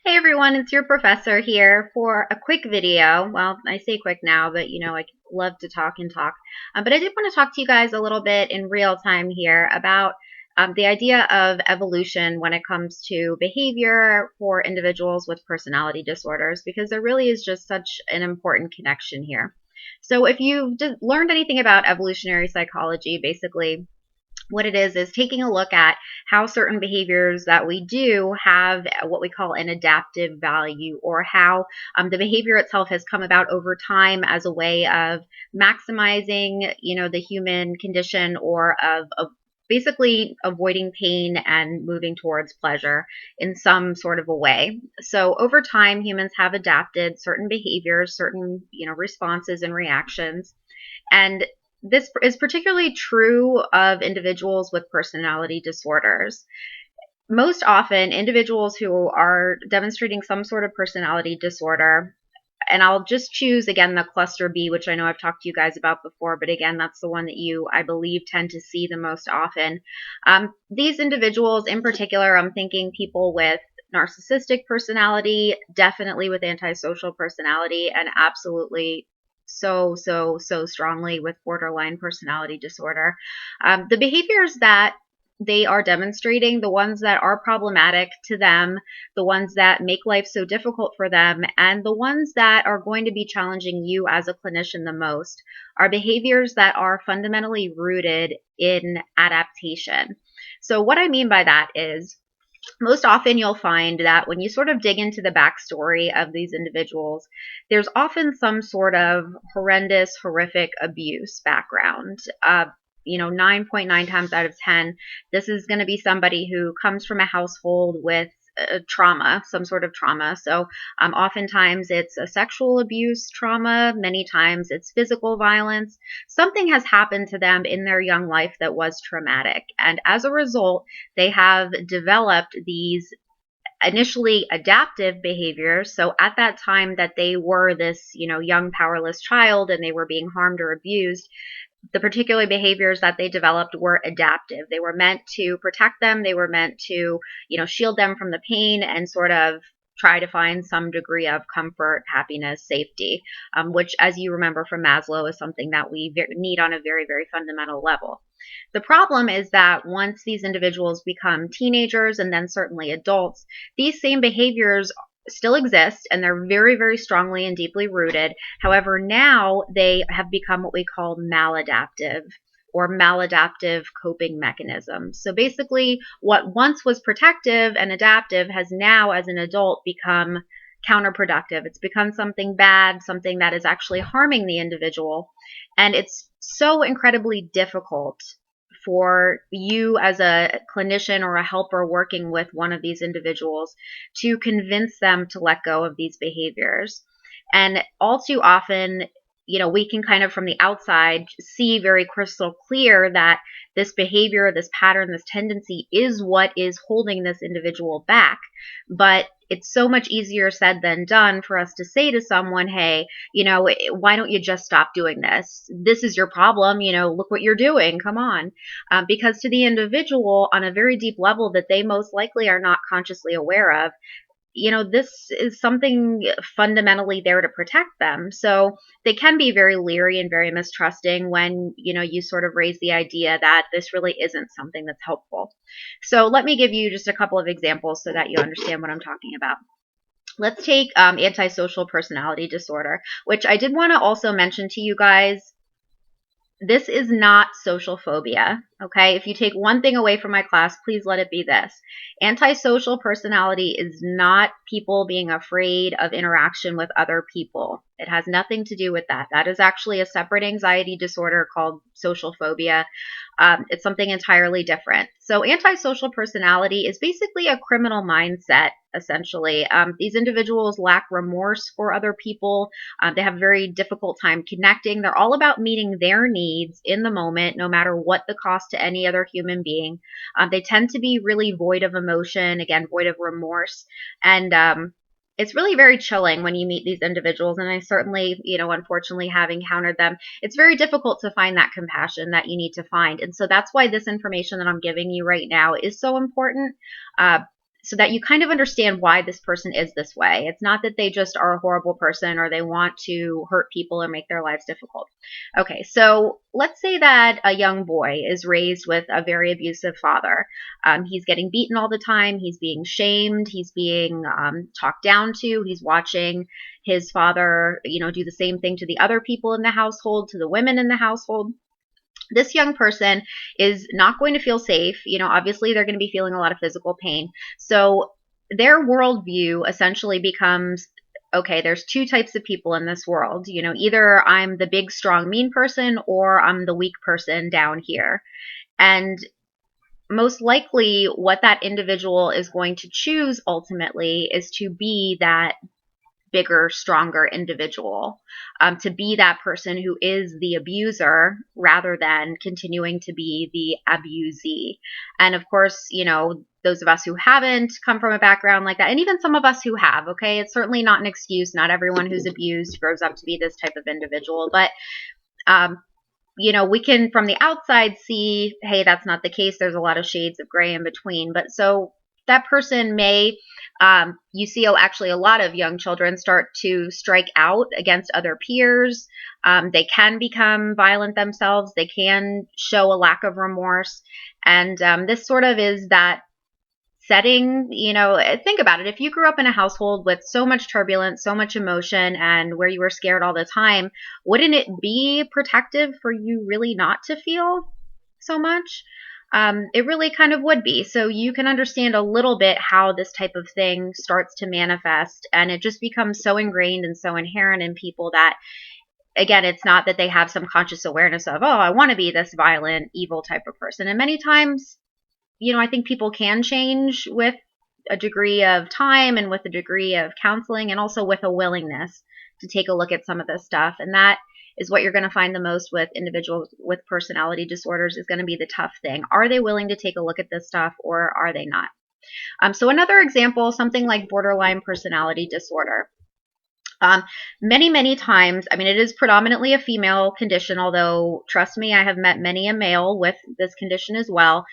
Hey everyone, it's your professor here for a quick video. Well, I say quick now, but I love to talk and talk. But I did want to talk to you guys a little bit in real time here about the idea of evolution when it comes to behavior for individuals with personality disorders, because there really is just such an important connection here. So if you've learned anything about evolutionary psychology, basically what it is taking a look at how certain behaviors that we do have what we call an adaptive value, or how the behavior itself has come about over time as a way of maximizing, the human condition, or of basically avoiding pain and moving towards pleasure in some sort of a way. So over time, humans have adapted certain behaviors, certain, responses and reactions. And this is particularly true of individuals with personality disorders. Most often, individuals who are demonstrating some sort of personality disorder, and I'll just choose again the cluster B, which I know I've talked to you guys about before, but again, that's the one that you, I believe, tend to see the most often. These individuals in particular, I'm thinking people with narcissistic personality, definitely with antisocial personality, and absolutely so strongly with borderline personality disorder. The behaviors that they are demonstrating, the ones that are problematic to them, the ones that make life so difficult for them, and the ones that are going to be challenging you as a clinician the most, are behaviors that are fundamentally rooted in adaptation. So what I mean by that is, most often you'll find that when you sort of dig into the backstory of these individuals, there's often some sort of horrendous, horrific abuse background. 9.9 times out of 10, this is going to be somebody who comes from a household with trauma, some sort of trauma. So oftentimes it's a sexual abuse trauma, many times it's physical violence. Something has happened to them in their young life that was traumatic. And as a result, they have developed these initially adaptive behaviors. So at that time that they were this, young powerless child and they were being harmed or abused, the particular behaviors that they developed were adaptive. They were meant to protect them. They were meant to, shield them from the pain and sort of try to find some degree of comfort, happiness, safety, which, as you remember from Maslow, is something that we need on a very, very fundamental level. The problem is that once these individuals become teenagers and then certainly adults, these same behaviors still exist and they're very, very strongly and deeply rooted. However, now they have become what we call maladaptive or maladaptive coping mechanisms. So basically, what once was protective and adaptive has now, as an adult, become counterproductive. It's become something bad, something that is actually harming the individual. And it's so incredibly difficult for you as a clinician or a helper working with one of these individuals to convince them to let go of these behaviors. And all too often, we can kind of from the outside see very crystal clear that this behavior, this pattern, this tendency is what is holding this individual back. But it's so much easier said than done for us to say to someone, hey, why don't you just stop doing this? This is your problem. Look what you're doing. Come on. Because to the individual on a very deep level that they most likely are not consciously aware of, this is something fundamentally there to protect them. So they can be very leery and very mistrusting when, you sort of raise the idea that this really isn't something that's helpful. So let me give you just a couple of examples so that you understand what I'm talking about. Let's take antisocial personality disorder, which I did want to also mention to you guys. This is not social phobia, okay? If you take one thing away from my class, please let it be this. Antisocial personality is not people being afraid of interaction with other people. It has nothing to do with that. That is actually a separate anxiety disorder called social phobia. It's something entirely different. So antisocial personality is basically a criminal mindset, essentially. These individuals lack remorse for other people. They have a very difficult time connecting. They're all about meeting their needs in the moment, no matter what the cost to any other human being. They tend to be really void of emotion, again, void of remorse. And it's really very chilling when you meet these individuals. And I certainly, unfortunately have encountered them. It's very difficult to find that compassion that you need to find. And so that's why this information that I'm giving you right now is so important. so that you kind of understand why this person is this way. It's not that they just are a horrible person or they want to hurt people or make their lives difficult. Okay, so let's say that a young boy is raised with a very abusive father. He's getting beaten all the time. He's being shamed. He's being talked down to. He's watching his father, do the same thing to the other people in the household, to the women in the household. This young person is not going to feel safe. Obviously they're going to be feeling a lot of physical pain. So their worldview essentially becomes, okay, there's two types of people in this world. Either I'm the big, strong, mean person or I'm the weak person down here. And most likely what that individual is going to choose ultimately is to be that bigger, stronger individual, to be that person who is the abuser rather than continuing to be the abusee. And of course, those of us who haven't come from a background like that, and even some of us who have, okay, it's certainly not an excuse. Not everyone who's abused grows up to be this type of individual, but we can from the outside see, hey, that's not the case. There's a lot of shades of gray in between. But so that person may, you see actually a lot of young children start to strike out against other peers. They can become violent themselves. They can show a lack of remorse. And this sort of is that setting. Think about it. If you grew up in a household with so much turbulence, so much emotion, and where you were scared all the time, wouldn't it be protective for you really not to feel so much? It really kind of would be. So you can understand a little bit how this type of thing starts to manifest, and it just becomes so ingrained and so inherent in people that, again, it's not that they have some conscious awareness of, oh, I want to be this violent, evil type of person. And many times, I think people can change with a degree of time and with a degree of counseling, and also with a willingness to take a look at some of this stuff. And that is what you're going to find the most with individuals with personality disorders, is going to be the tough thing. Are they willing to take a look at this stuff, or are they not? So another example, something like borderline personality disorder. Many, many times, it is predominantly a female condition, although trust me, I have met many a male with this condition as well.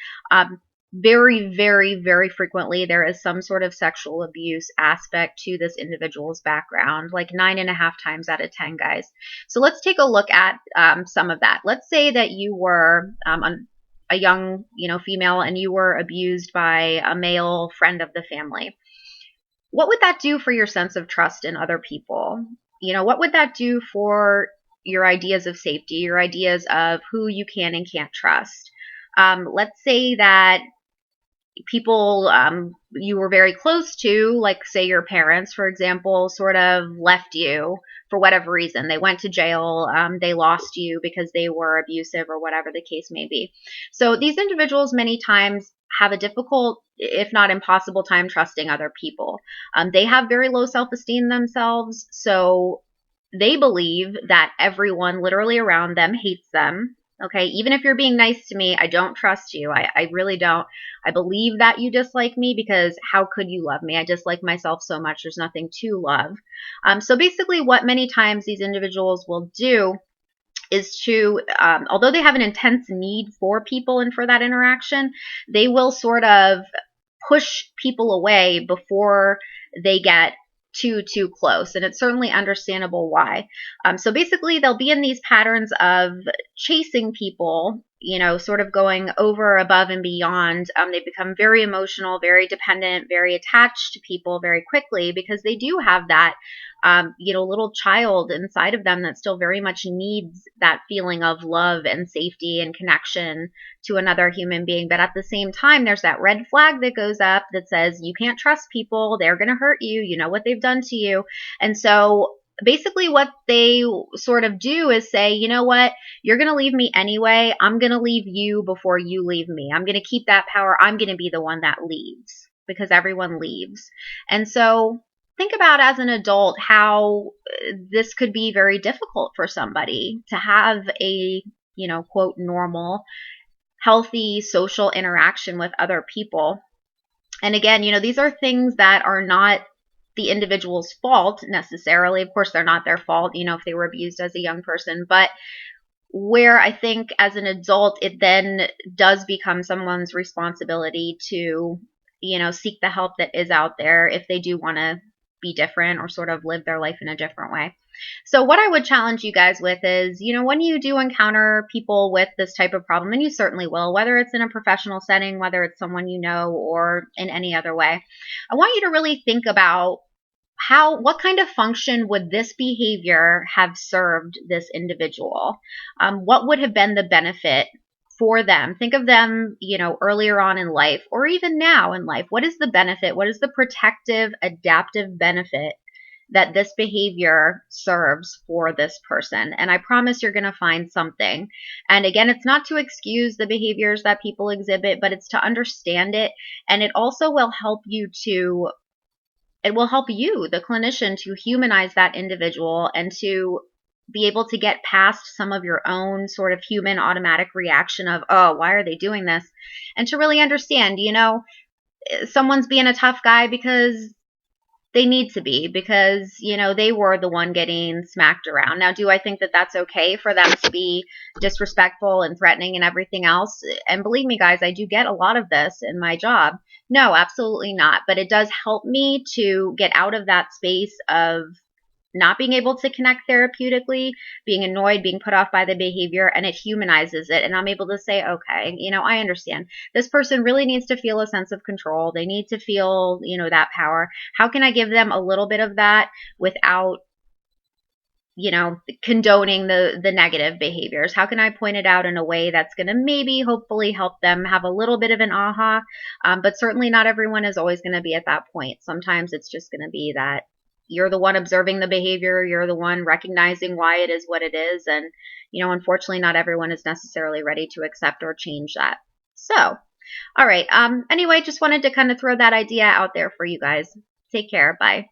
Very, very, very frequently, there is some sort of sexual abuse aspect to this individual's background, like 9.5 times out of 10, guys. So let's take a look at some of that. Let's say that you were a young, female, and you were abused by a male friend of the family. What would that do for your sense of trust in other people? What would that do for your ideas of safety, your ideas of who you can and can't trust? Let's say that people you were very close to, like say your parents, for example, sort of left you for whatever reason. They went to jail, they lost you because they were abusive or whatever the case may be. So these individuals many times have a difficult, if not impossible, time trusting other people. They have very low self-esteem themselves, so they believe that everyone literally around them hates them. Okay, even if you're being nice to me, I don't trust you. I really don't. I believe that you dislike me, because how could you love me? I dislike myself so much. There's nothing to love. So basically what many times these individuals will do is to, although they have an intense need for people and for that interaction, they will sort of push people away before they get too close. And it's certainly understandable why. So basically they'll be in these patterns of chasing people, sort of going over, above, and beyond. They become very emotional, very dependent, very attached to people very quickly, because they do have that little child inside of them that still very much needs that feeling of love and safety and connection to another human being. But at the same time, there's that red flag that goes up that says you can't trust people. They're going to hurt you. You know what they've done to you. And so basically what they sort of do is say, you know what, you're going to leave me anyway. I'm going to leave you before you leave me. I'm going to keep that power. I'm going to be the one that leaves, because everyone leaves. And so think about, as an adult, how this could be very difficult for somebody to have a, quote, normal, healthy social interaction with other people. And again, these are things that are not the individual's fault necessarily. Of course, they're not their fault, if they were abused as a young person, but where I think as an adult, it then does become someone's responsibility to, seek the help that is out there if they do want to be different or sort of live their life in a different way. So what I would challenge you guys with is, when you do encounter people with this type of problem, and you certainly will, whether it's in a professional setting, whether it's someone you know, or in any other way, I want you to really think about what kind of function would this behavior have served this individual? What would have been the benefit for them? Think of them, earlier on in life or even now in life. What is the benefit? What is the protective, adaptive benefit that this behavior serves for this person? And I promise you're going to find something. And again, it's not to excuse the behaviors that people exhibit, but it's to understand it. And it also will help you, the clinician, to humanize that individual and to be able to get past some of your own sort of human automatic reaction of, oh, why are they doing this? And to really understand, someone's being a tough guy because they need to be, because, they were the one getting smacked around. Now, do I think that that's okay for them to be disrespectful and threatening and everything else? And believe me, guys, I do get a lot of this in my job. No, absolutely not. But it does help me to get out of that space of not being able to connect therapeutically, being annoyed, being put off by the behavior, and it humanizes it. And I'm able to say, okay, I understand. This person really needs to feel a sense of control. They need to feel, that power. How can I give them a little bit of that without, condoning the negative behaviors? How can I point it out in a way that's going to maybe, hopefully, help them have a little bit of an aha? But certainly not everyone is always going to be at that point. Sometimes it's just going to be that you're the one observing the behavior. You're the one recognizing why it is what it is. And, unfortunately, not everyone is necessarily ready to accept or change that. So, all right. Anyway, just wanted to kind of throw that idea out there for you guys. Take care. Bye.